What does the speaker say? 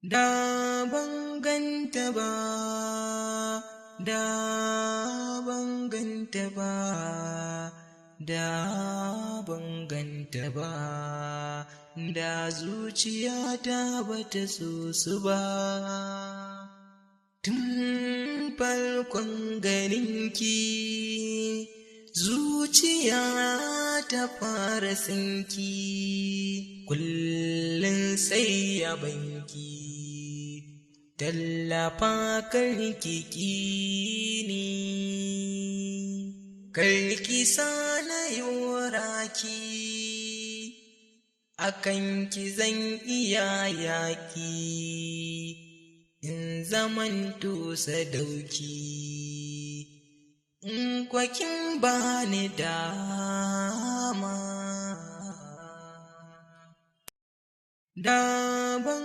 Da ban ganta ba, da ban ganta ba, da ban ganta ba, da zuciyata bata so su ba. Tun farkon ganinki zuciya ta fara sinki, kullum sai ya banki, tallafa karki ni, karki sana yoraki, akan ki zan iya yaki, in zamanto sadauki, in kwakin bani dama, da ban